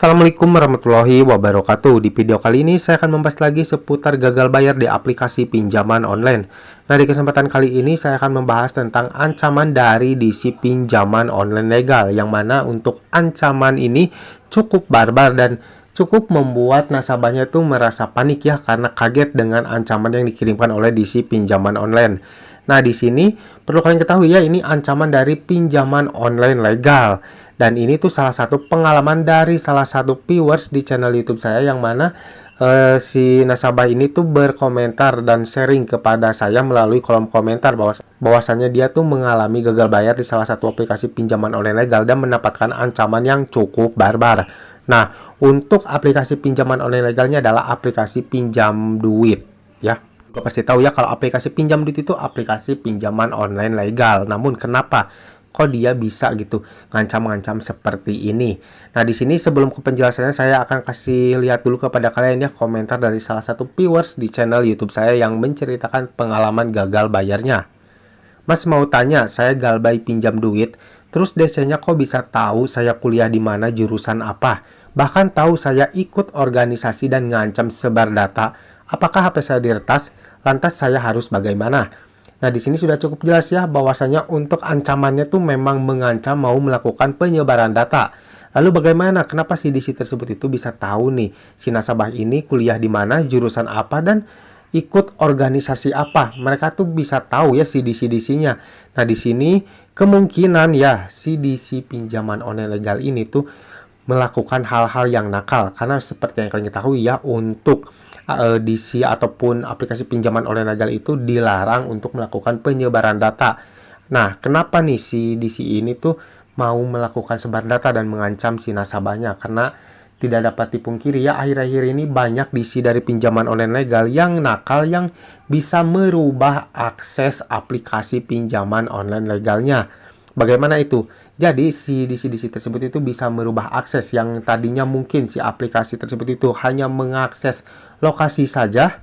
Assalamualaikum warahmatullahi wabarakatuh. Di video kali ini saya akan membahas lagi seputar gagal bayar di aplikasi pinjaman online. Nah, di kesempatan kali ini saya akan membahas tentang ancaman dari DC pinjaman online legal, yang mana untuk ancaman ini cukup barbar dan cukup membuat nasabahnya tuh merasa panik ya, karena kaget dengan ancaman yang dikirimkan oleh DC pinjaman online. Nah, di sini perlu kalian ketahui ya, ini ancaman dari pinjaman online legal. Dan ini tuh salah satu pengalaman dari salah satu viewers di channel YouTube saya, yang mana si nasabah ini tuh berkomentar dan sharing kepada saya melalui kolom komentar bahwasannya dia tuh mengalami gagal bayar di salah satu aplikasi pinjaman online legal dan mendapatkan ancaman yang cukup barbar. Nah, untuk aplikasi pinjaman online legalnya adalah aplikasi pinjam duit ya. Gue pasti tahu ya kalau aplikasi pinjam duit itu aplikasi pinjaman online legal. Namun kenapa kok dia bisa gitu ngancam-ngancam seperti ini? Nah, di sini sebelum ke penjelasannya saya akan kasih lihat dulu kepada kalian ya komentar dari salah satu viewers di channel YouTube saya yang menceritakan pengalaman gagal bayarnya. Mas mau tanya, saya galbay pinjam duit, terus DC-nya kok bisa tahu saya kuliah di mana, jurusan apa? Bahkan tahu saya ikut organisasi dan ngancam sebar data. Apakah HP saya diretas? Lantas saya harus bagaimana? Nah, di sini sudah cukup jelas ya bahwasanya untuk ancamannya tuh memang mengancam mau melakukan penyebaran data. Lalu bagaimana? Kenapa si DC tersebut itu bisa tahu nih si nasabah ini kuliah di mana, jurusan apa, dan ikut organisasi apa? Mereka tuh bisa tahu ya si DC-DC-nya. Nah, di sini kemungkinan ya si DC pinjaman online legal ini tuh melakukan hal-hal yang nakal, karena seperti yang kalian ketahui ya, untuk DC ataupun aplikasi pinjaman online legal itu dilarang untuk melakukan penyebaran data. Nah, kenapa nih si DC ini tuh mau melakukan sebar data dan mengancam si nasabahnya? Karena tidak dapat dipungkiri ya, akhir-akhir ini banyak DC dari pinjaman online legal yang nakal, yang bisa merubah akses aplikasi pinjaman online legalnya. Bagaimana itu? Jadi si DC-DC tersebut itu bisa merubah akses yang tadinya mungkin si aplikasi tersebut itu hanya mengakses lokasi saja,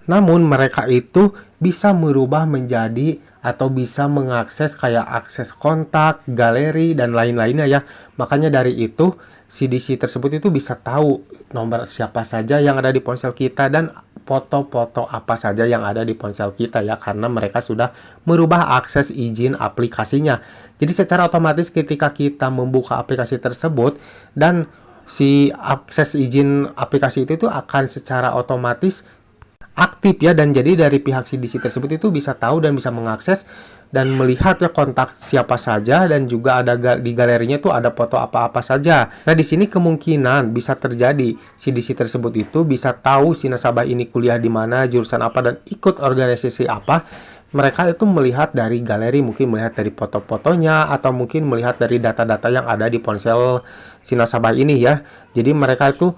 namun mereka itu bisa merubah menjadi atau bisa mengakses kayak akses kontak, galeri, dan lain-lainnya ya. Makanya dari itu si DC tersebut itu bisa tahu nomor siapa saja yang ada di ponsel kita dan foto-foto apa saja yang ada di ponsel kita ya, karena mereka sudah merubah akses izin aplikasinya. Jadi secara otomatis ketika kita membuka aplikasi tersebut dan si akses izin aplikasi itu akan secara otomatis aktif ya, dan jadi dari pihak si DC tersebut itu bisa tahu dan bisa mengakses dan melihat ya kontak siapa saja, dan juga ada di galerinya tuh ada foto apa-apa saja. Nah, di sini kemungkinan bisa terjadi si DC tersebut itu bisa tahu si nasabah ini kuliah di mana, jurusan apa, dan ikut organisasi apa. Mereka itu melihat dari galeri, mungkin melihat dari foto-fotonya, atau mungkin melihat dari data-data yang ada di ponsel si nasabah ini ya. Jadi mereka itu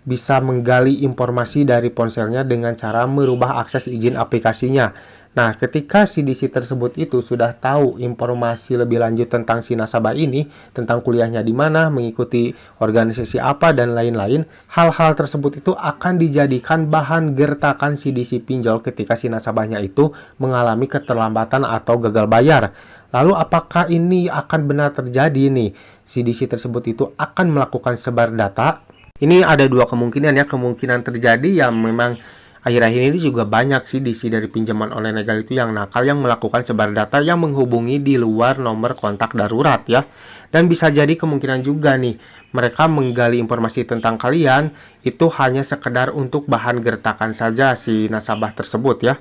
bisa menggali informasi dari ponselnya dengan cara merubah akses izin aplikasinya. Nah, ketika si DC tersebut itu sudah tahu informasi lebih lanjut tentang si nasabah ini, tentang kuliahnya di mana, mengikuti organisasi apa, dan lain-lain, hal-hal tersebut itu akan dijadikan bahan gertakan si DC pinjol ketika si nasabahnya itu mengalami keterlambatan atau gagal bayar. Lalu apakah ini akan benar terjadi nih? Si DC tersebut itu akan melakukan sebar data. Ini ada dua kemungkinan ya, kemungkinan terjadi yang memang akhir-akhir ini juga banyak sih DC dari pinjaman online legal itu yang nakal, yang melakukan sebar data yang menghubungi di luar nomor kontak darurat ya. Dan bisa jadi kemungkinan juga nih mereka menggali informasi tentang kalian itu hanya sekedar untuk bahan gertakan saja si nasabah tersebut ya.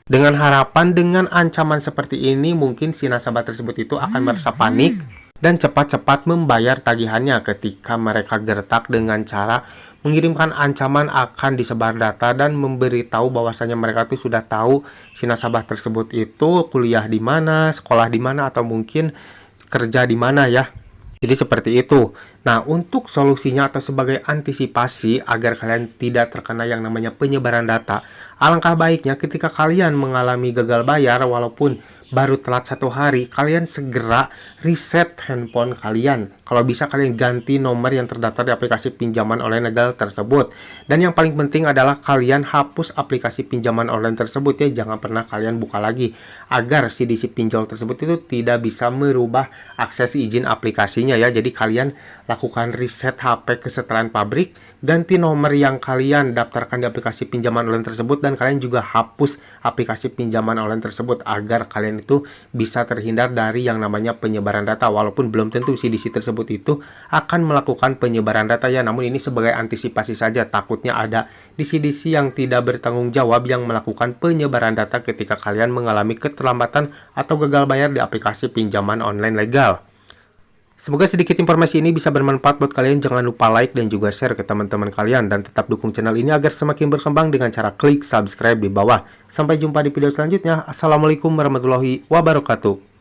Dengan harapan dengan ancaman seperti ini mungkin si nasabah tersebut itu akan merasa panik dan cepat-cepat membayar tagihannya ketika mereka gertak dengan cara mengirimkan ancaman akan disebar data dan memberitahu bahwasanya mereka tuh sudah tahu si nasabah tersebut itu kuliah di mana, sekolah di mana, atau mungkin kerja di mana ya. Jadi seperti itu. Nah, untuk solusinya atau sebagai antisipasi agar kalian tidak terkena yang namanya penyebaran data, alangkah baiknya ketika kalian mengalami gagal bayar walaupun baru telat 1 hari, kalian segera reset handphone kalian. Kalau bisa kalian ganti nomor yang terdaftar di aplikasi pinjaman online legal tersebut. Dan yang paling penting adalah kalian hapus aplikasi pinjaman online tersebut ya. Jangan pernah kalian buka lagi agar si pinjol tersebut itu tidak bisa merubah akses izin aplikasinya ya. Jadi kalian lakukan reset HP kesetaraan pabrik, ganti nomor yang kalian daftarkan di aplikasi pinjaman online tersebut, dan kalian juga hapus aplikasi pinjaman online tersebut agar kalian itu bisa terhindar dari yang namanya penyebaran data. Walaupun belum tentu CDC tersebut itu akan melakukan penyebaran data ya, namun ini sebagai antisipasi saja. Takutnya ada di CDC yang tidak bertanggung jawab yang melakukan penyebaran data ketika kalian mengalami keterlambatan atau gagal bayar di aplikasi pinjaman online legal. Semoga sedikit informasi ini bisa bermanfaat buat kalian. Jangan lupa like dan juga share ke teman-teman kalian, dan tetap dukung channel ini agar semakin berkembang dengan cara klik subscribe di bawah. Sampai jumpa di video selanjutnya. Assalamualaikum warahmatullahi wabarakatuh.